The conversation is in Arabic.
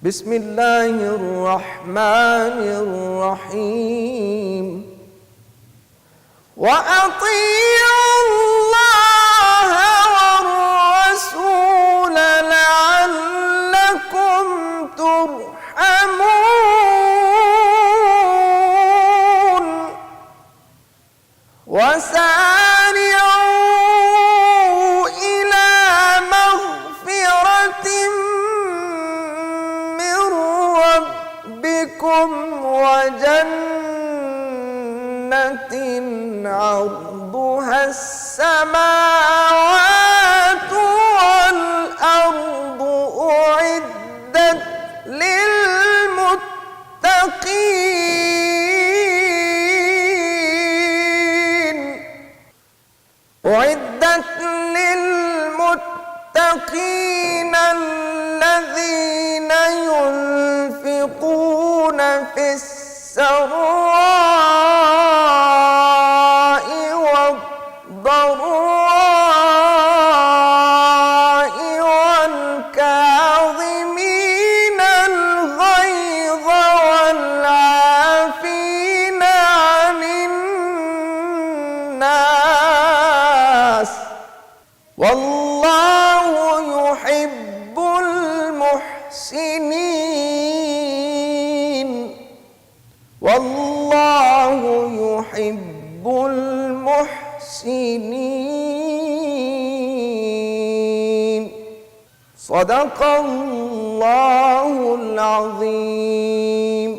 بسم الله الرحمن الرحيم. وأطيعوا الله والرسول لعلكم ترحمون. وسارعوا إلى مغفرة من ربكم وجنة عرضها السماوات والأرض أعدت للمتقين الذين ينفقون في السراء والضراء والكاظمين الغيظ والعافين عن الناس والله يحب المحسنين. والله يحب المحسنين. صدق الله العظيم.